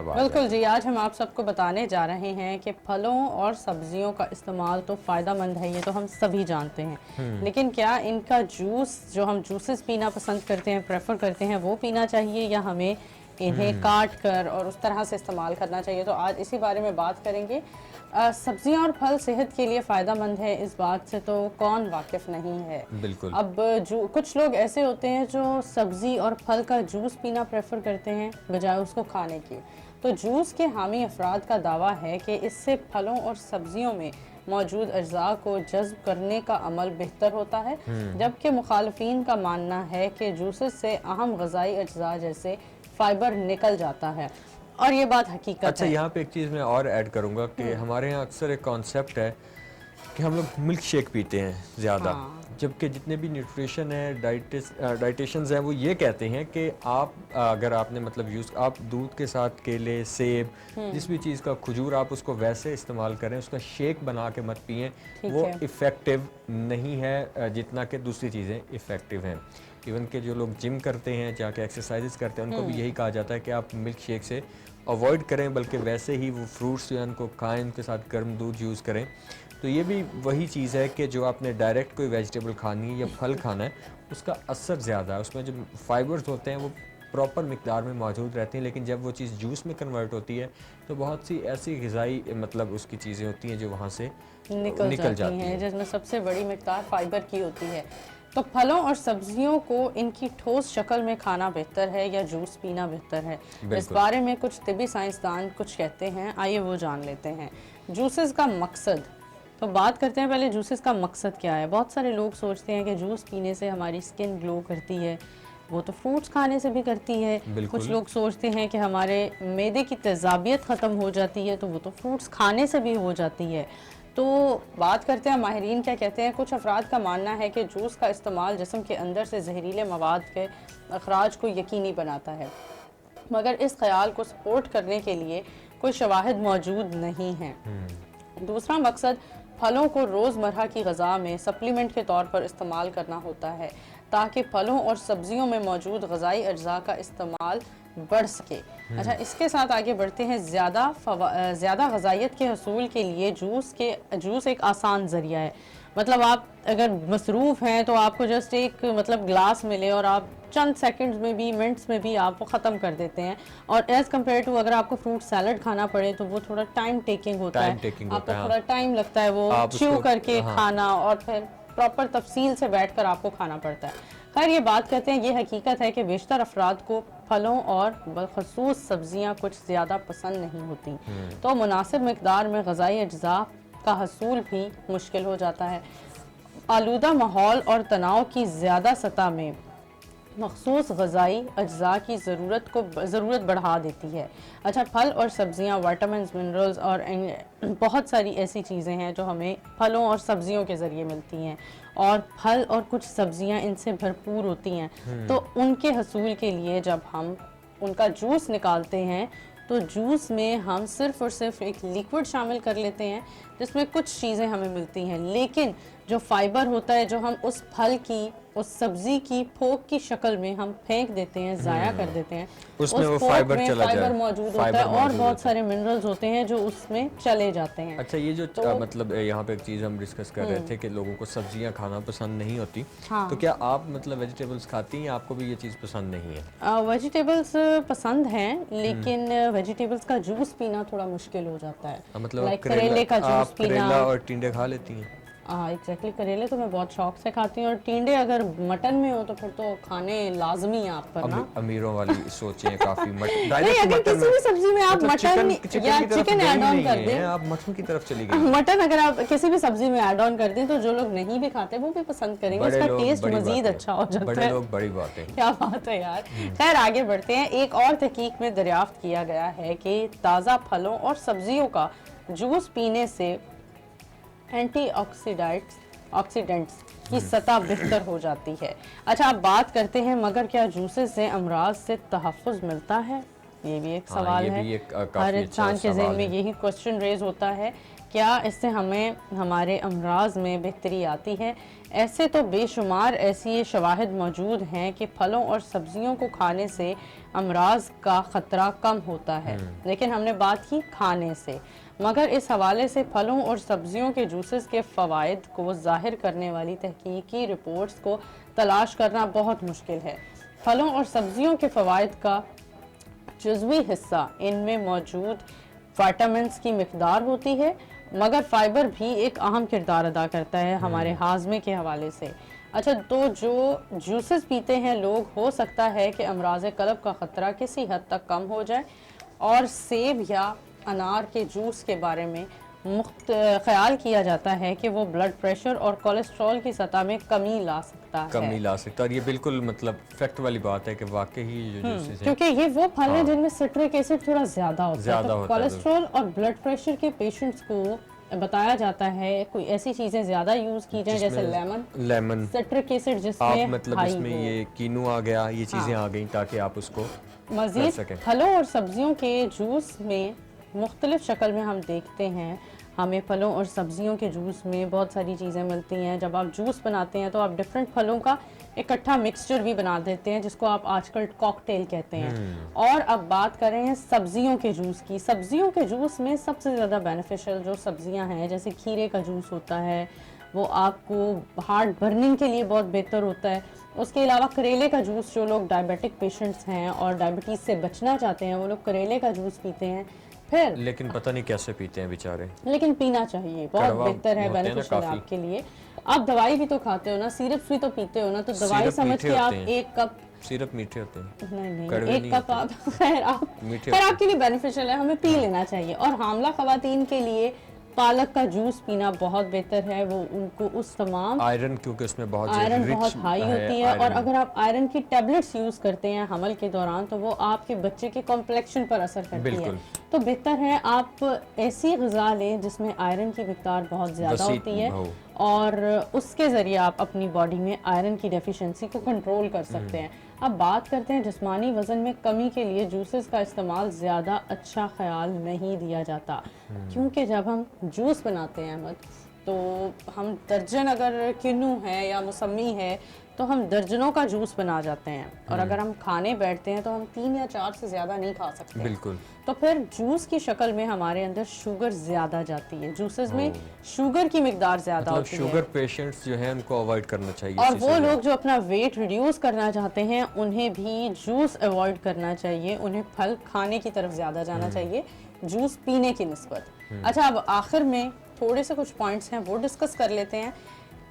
बिल्कुल जी, आज हम आप सबको बताने जा रहे हैं कि फलों और सब्जियों का इस्तेमाल तो फ़ायदेमंद है, ये तो हम सभी जानते हैं। लेकिन क्या इनका जूस, जो हम जूसेस पीना पसंद करते हैं, प्रेफर करते हैं, वो पीना चाहिए या हमें इन्हें काट कर और उस तरह से इस्तेमाल करना चाहिए? तो आज इसी बारे में बात करेंगे। सब्जियां और फल सेहत के लिए फ़ायदेमंद है, इस बात से तो कौन वाकिफ़ नहीं है। बिल्कुल। अब जो कुछ लोग ऐसे होते हैं जो सब्ज़ी और फल का जूस पीना प्रेफर करते हैं बजाय उसको खाने के। तो जूस के हामी अफराद का दावा है कि इससे फलों और सब्जियों में मौजूद अज्जा को जज्ब करने का अमल बेहतर होता है, जबकि मुखालफीन का मानना है कि जूसेस से अहम ग़िज़ाई अज्जा जैसे फाइबर निकल जाता है, और ये बात हकीकत अच्छा, है। यहाँ पे एक चीज़ मैं और ऐड करूँगा कि हमारे यहाँ अक्सर एक कॉन्सेप्ट है कि हम लोग मिल्क शेक पीते हैं ज़्यादा, हाँ, जबकि जितने भी न्यूट्रिशन है, डाइटिशियंस हैं, वो ये कहते हैं कि आप अगर आपने मतलब यूज़ आप दूध के साथ केले, सेब, जिस भी चीज़ का, खजूर, आप उसको वैसे इस्तेमाल करें, उसका शेक बना के मत पिएं। ठीक वो है। इफ़ेक्टिव नहीं है जितना कि दूसरी चीज़ें इफ़ेक्टिव हैं। इवन के जो लोग जिम करते हैं, जाके एक्सरसाइजेस करते हैं, उनको भी यही कहा जाता है कि आप मिल्क शेक से अवॉइड करें, बल्कि वैसे ही वो फ्रूट्स जो हैं उनको खाएं, उनके साथ गर्म दूध यूज़ करें। तो ये भी वही चीज़ है कि जो आपने डायरेक्ट कोई वेजिटेबल खानी है या फल खाना है, उसका असर ज़्यादा है, उसमें जो फाइबर्स होते हैं वो प्रॉपर मिकदार में मौजूद रहती हैं। लेकिन जब वो चीज़ जूस में कन्वर्ट होती है तो बहुत सी ऐसी ग़िज़ाई मतलब उसकी चीज़ें होती हैं जो वहाँ से निकल निकल जाती जाती हैं, हैं। जिसमें सबसे बड़ी मिकदार फाइबर की होती है। तो फलों और सब्जियों को इनकी ठोस शक्ल में खाना बेहतर है या जूस पीना बेहतर है? इस बिल्कुल। बारे में कुछ तिबी साइंसदान कुछ कहते हैं, आइए वो जान लेते हैं। जूसेस का मकसद, तो बात करते हैं पहले जूसेस का मकसद क्या है। बहुत सारे लोग सोचते हैं कि जूस पीने से हमारी स्किन ग्लो करती है, वो तो फ्रूट्स खाने से भी करती है। कुछ बिल्कुल। लोग सोचते हैं कि हमारे मैदे की तेज़ाबियत ख़त्म हो जाती है, तो वो तो फ्रूट्स खाने से भी हो जाती है। तो बात करते हैं माहिरीन क्या कहते हैं। कुछ अफराद का मानना है कि जूस का इस्तेमाल जिस्म के अंदर से जहरीले मवाद के अखराज को यकीनी बनाता है, मगर इस ख्याल को सपोर्ट करने के लिए कोई शवाहिद मौजूद नहीं है। दूसरा मकसद फलों को रोज़मर्रा की ग़िज़ा में सप्लीमेंट के तौर पर इस्तेमाल करना होता है, ताकि फलों और सब्जियों में मौजूद ग़िज़ाई अज्जा का इस्तेमाल बढ़ सके। अच्छा, इसके साथ आगे बढ़ते हैं। ज़्यादा ग़िज़ाइयत के हसूल के लिए जूस एक आसान ज़रिया है। मतलब आप अगर मसरूफ़ हैं तो आपको जस्ट एक मतलब ग्लास मिले और आप चंद सेकंड्स में भी, मिनट्स में भी आप वो ख़त्म कर देते हैं। और एज़ कम्पेयर टू अगर आपको फ्रूट सैलड खाना पड़े तो वो थोड़ा टाइम टेकिंग होता है, टाइम टेकिंग आपको होता है, थोड़ा हाँ। टाइम लगता है वो आप च्यू उसको, करके हाँ। खाना, और फिर प्रॉपर तफसील से बैठकर आपको खाना पड़ता है। खैर, ये बात कहते हैं, ये हकीकत है कि बेशतर अफराद को फलों और बखसूस सब्जियां कुछ ज़्यादा पसंद नहीं होती, तो मुनासिब मिकदार में ग़िज़ाई अज्जा का हसूल भी मुश्किल हो जाता है। आलूदा माहौल और तनाव की ज़्यादा सतह में मखसूस ग़िज़ाई अज्जा की ज़रूरत बढ़ा देती है। अच्छा, फल और सब्जियां विटामिन्स, मिनरल्स और बहुत सारी ऐसी चीज़ें हैं जो हमें फलों और सब्जियों के ज़रिए मिलती हैं, और फल और कुछ सब्जियां इनसे भरपूर होती हैं। तो उनके हसूल के लिए जब हम उनका जूस निकालते हैं तो जूस में हम सिर्फ़ और सिर्फ एक लिक्विड शामिल कर लेते हैं जिसमें कुछ चीज़ें हमें मिलती हैं, लेकिन जो फाइबर होता है जो हम उस फल की, उस सब्ज़ी की फोक की शक्ल में हम फेंक देते हैं, ज़ाया कर देते हैं, उसमें उस वो फोक फाइबर में चला फाइबर जाए, मौजूद होता है फाइबर और मौजूद बहुत होता है। सारे मिनरल्स होते हैं जो उसमें चले जाते हैं। अच्छा, ये जो तो मतलब यहाँ पे एक चीज़ हम डिस्कस कर रहे थे कि लोगों को सब्जियाँ खाना पसंद नहीं होती, तो हाँ, क्या आप मतलब वेजिटेबल्स खाती हैं या आपको भी ये चीज़ पसंद नहीं है? वेजिटेबल्स पसंद हैं, लेकिन वेजिटेबल्स का जूस पीना थोड़ा मुश्किल हो जाता है। मतलब लाइक करेले का जूस आप पीना। करेला और टिंडे खा लेती हैं? हाँ, एग्जैक्टली, करेले तो मैं बहुत शौक से खाती हूँ, और टिंडे अगर मटन में हो तो फिर तो खाने लाजमी है आप पर ना। अमीरों वाली सोचें काफ़ी नहीं, डायरेक्ट अगर मटन किसी भी सब्जी में आप मतलब मटन चिकन या की तरफ चिकन गई ऐड ऑन नहीं कर है, दें, आप मटन की तरफ चली गई। मटन अगर आप किसी भी सब्जी में ऐड ऑन कर दें तो जो लोग नहीं भी खाते वो भी पसंद करेंगे, बड़े उसका लोग टेस्ट बड़ी मजीद बात है, अच्छा हो जाता बड़े है। लोग बड़ी बात है। क्या बात है यार। खैर, आगे बढ़ते हैं। एक और तहकीक में दरियाफ्त किया गया है कि ताज़ा फलों और सब्जियों का जूस पीने से ऑक्सीडेंट्स की सतह बेहतर हो जाती है। अच्छा, अब बात करते हैं, मगर क्या जूसेस से अमराज से तहफ़्फ़ुज़ मिलता है? ये भी एक हाँ, सवाल ये है। भी एक हर काफ़ी इंसान अच्छा के जहन सवाल में है। यही क्वेश्चन रेज होता है, क्या इससे हमें हमारे अमराज में बेहतरी आती है? ऐसे तो बेशुमार ऐसी शवाहिद मौजूद हैं कि फलों और सब्जियों को खाने से अमराज का ख़तरा कम होता है, लेकिन हमने बात की खाने से। मगर इस हवाले से फलों और सब्जियों के जूसेस के फ़वाइद को ज़ाहिर करने वाली तहकीकी रिपोर्ट्स को तलाश करना बहुत मुश्किल है। फलों और सब्जियों के फ़वाइद का जुज़वी हिस्सा इनमें मौजूद विटामिन्स की मिकदार होती है, मगर फाइबर भी एक अहम किरदार अदा करता है हमारे हाजमे के हवाले से। अच्छा, तो जो जूसेस पीते हैं लोग, हो सकता है कि अमराज कल्ब का ख़तरा किसी हद तक कम हो जाए, और सेब या अनार के जूस के बारे में ख्याल किया जाता है कि वो ब्लड प्रेशर और कोलेस्ट्रॉल की सतह में कमी ला सकता है। कमी ला सकता है, और ये बिल्कुल मतलब फैक्ट वाली बात है कि वाकई ही जो जूसेस हैं, क्योंकि ये वो फल है हाँ, जिनमें सिट्रिक एसिड थोड़ा ज्यादा होता है, ज़्यादा तो होता है। कोलेस्ट्रॉल और ब्लड प्रेशर के पेशेंट्स को बताया जाता है कोई ऐसी चीजें ज्यादा यूज की जाए जैसे लेमन, सिट्रिक एसिड आप जिसमें मतलब हाई इसमें हो। ये कीनू आ गया, ये चीज़ें हाँ। आ गई ताकि आप उसको कर मजीद सकें। फलों और सब्जियों के जूस में मुख्तलिफ शक्ल में हम देखते हैं, हमें फलों और सब्जियों के जूस में बहुत सारी चीज़ें मिलती हैं। जब आप जूस बनाते हैं तो आप डिफरेंट फलों का इकट्ठा मिक्सचर भी बना देते हैं, जिसको आप आजकल कॉकटेल कहते हैं। और अब बात कर रहे हैं सब्जियों के जूस की। सब्जियों के जूस में सबसे ज़्यादा बेनिफिशियल जो सब्जियां हैं, जैसे खीरे का जूस होता है, वो आपको हार्ट बर्निंग के लिए बहुत बेहतर होता है। उसके अलावा करेले का जूस, जो लोग डायबिटिक पेशेंट्स हैं और डायबिटीज़ से बचना चाहते हैं, वो लोग करेले का जूस पीते हैं। फिर लेकिन पता नहीं कैसे पीते हैं बेचारे। लेकिन पीना चाहिए, बहुत कड़वा बेहतर है, होते हैं ना बेनिफिशियल है काफ़ी। आपके लिए। आप दवाई भी तो खाते हो ना, सिरप भी तो पीते हो ना, तो दवाई सिरप समझ मीठे के आप होते हैं। एक कप, सिरप मीठे होते हैं, नहीं कड़वे एक नहीं कप होते। आप खैर आप मीठे खैर होते आपके लिए बेनिफिशियल है, हमें पी लेना चाहिए। और हामला खवातीन के लिए पालक का जूस पीना बहुत बेहतर है, वो उनको उस तमाम आयरन, क्योंकि उसमें बहुत आयरन रिच बहुत हाई होती है। और आयरन। अगर आप आयरन की टेबलेट्स यूज़ करते हैं हमल के दौरान, तो वो आपके बच्चे के कॉम्प्लेक्शन पर असर करती है। बिल्कुल। तो बेहतर है आप ऐसी ग़िज़ा लें जिसमें आयरन की मिकदार बहुत ज़्यादा वसी होती है, हो। और उसके ज़रिए आप अपनी बॉडी में आयरन की डेफिशिएंसी को कंट्रोल कर सकते हैं। अब बात करते हैं जिस्मानी वज़न में कमी के लिए जूसेस का इस्तेमाल ज़्यादा अच्छा ख्याल नहीं दिया जाता, क्योंकि जब हम जूस बनाते हैं अहमद, तो हम दर्जन, अगर किन्नू है या मौसमी है, तो हम दर्जनों का जूस बना जाते हैं। और अगर हम खाने बैठते हैं तो हम 3 या 4 से ज़्यादा नहीं खा सकते। बिल्कुल। तो फिर जूस की शक्ल में हमारे अंदर शुगर ज़्यादा जाती है, जूसेस में शुगर की मिकदार ज़्यादा मतलब होती शुगर है। पेशेंट्स जो हैं उनको अवॉइड करना चाहिए। और इस वो चीज़ से लोग जो अपना वेट रिड्यूस करना चाहते हैं, उन्हें भी जूस अवॉइड करना चाहिए, उन्हें फल खाने की तरफ ज़्यादा जाना चाहिए जूस पीने की निस्बत। अच्छा, अब आखिर में थोड़े से कुछ पॉइंट्स हैं वो डिस्कस कर लेते हैं।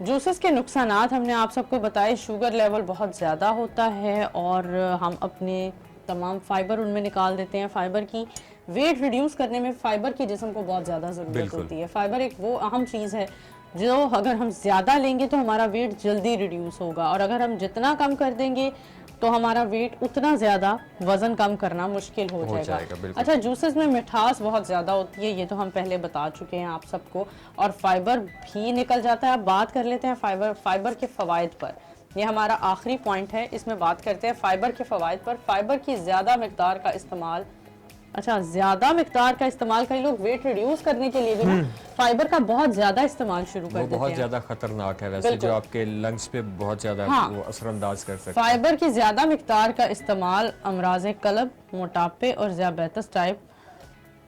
जूसेस के नुकसानात हमने आप सबको बताए, शुगर लेवल बहुत ज़्यादा होता है और हम अपने तमाम फाइबर उनमें निकाल देते हैं। फाइबर की वेट रिड्यूस करने में फाइबर की जिस्म को बहुत ज़्यादा ज़रूरत बिल्कुल। होती है। फाइबर एक वो अहम चीज़ है जो अगर हम ज़्यादा लेंगे तो हमारा वेट जल्दी रिड्यूस होगा, और अगर हम जितना कम कर देंगे तो हमारा वेट उतना ज़्यादा वज़न कम करना मुश्किल हो जाएगा। बिल्कुल। अच्छा, जूसेस में मिठास बहुत ज़्यादा होती है, ये तो हम पहले बता चुके हैं आप सबको, और फाइबर भी निकल जाता है। अब बात कर लेते हैं फाइबर के फ़वाइद पर। ये हमारा आखिरी पॉइंट है, इसमें बात करते हैं फाइबर के फ़वाइद पर। फाइबर की ज़्यादा मिकदार का इस्तेमाल, अच्छा ज़्यादा मिकदार का इस्तेमाल, कई लोग वेट रिड्यूस करने के लिए भी ना फाइबर का बहुत ज़्यादा इस्तेमाल शुरू कर वो देते बहुत हैं। ज़्यादा खतरनाक है वैसे, जो आपके लंग्स पे बहुत ज़्यादा वो असरअंदाज कर सकता है। फाइबर की ज़्यादा मिकदार का इस्तेमाल अमराज कल्ब, मोटापे और ज़ियाबेतस टाइप,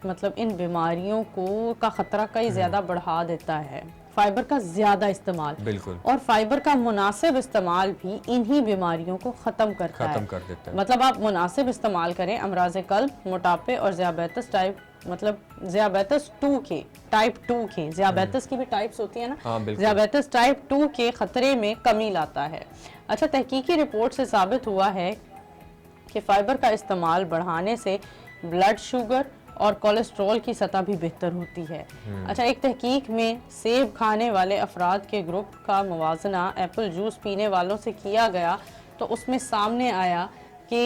मतलब इन बीमारियों को का ख़तरा कई ज़्यादा बढ़ा देता है। फाइबर का ज़्यादा इस्तेमाल, बिल्कुल, और फाइबर का मुनासिब इस्तेमाल भी इन्हीं बीमारियों को ख़त्म कर देता है। मतलब आप मुनासिब इस्तेमाल करें, अमराज कल्ब, मोटापे और ज़ियाबेतस टाइप, मतलब ज़ियाबेतस 2 के, टाइप 2 के, ज़ियाबेतस की भी टाइप्स होती है ना, ज़ियाबेतस टाइप 2 के ख़तरे में कमी लाता है। अच्छा, तहकीकी रिपोर्ट से साबित हुआ है कि फ़ाइबर का इस्तेमाल बढ़ाने से ब्लड शुगर और कोलेस्ट्रॉल की सतह भी बेहतर होती है। अच्छा, एक तहकीक में सेब खाने वाले अफराद के ग्रुप का मुवाजना एप्पल जूस पीने वालों से किया गया, तो उसमें सामने आया कि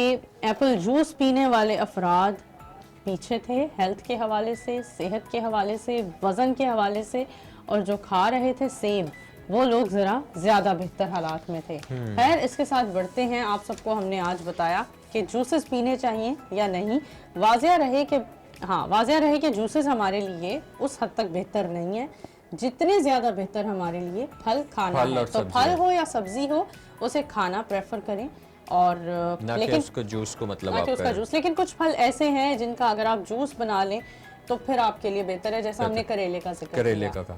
एप्पल जूस पीने वाले अफराद पीछे थे हेल्थ के हवाले से, सेहत के हवाले से, वज़न के हवाले से, और जो खा रहे थे सेब, वो लोग ज़रा ज़्यादा बेहतर हालात में थे। खैर, इसके साथ बढ़ते हैं। आप सबको हमने आज बताया कि जूसेस पीने चाहिए या नहीं। वाज़िया रहे कि वाज़िया रहे कि जूसेस हमारे लिए उस हद तक बेहतर नहीं है जितने ज़्यादा बेहतर हमारे लिए फल खाना फल है। और तो सब्जियां। फल हो या सब्जी हो, उसे खाना प्रेफर करें। और ना कि लेकिन उसको जूस को मतलब ना आप कि उसका करें। जूस, लेकिन कुछ फल ऐसे हैं जिनका अगर आप जूस बना लें तो फिर आपके लिए बेहतर है, जैसा हमने करेले का जिक्र करेले किया। का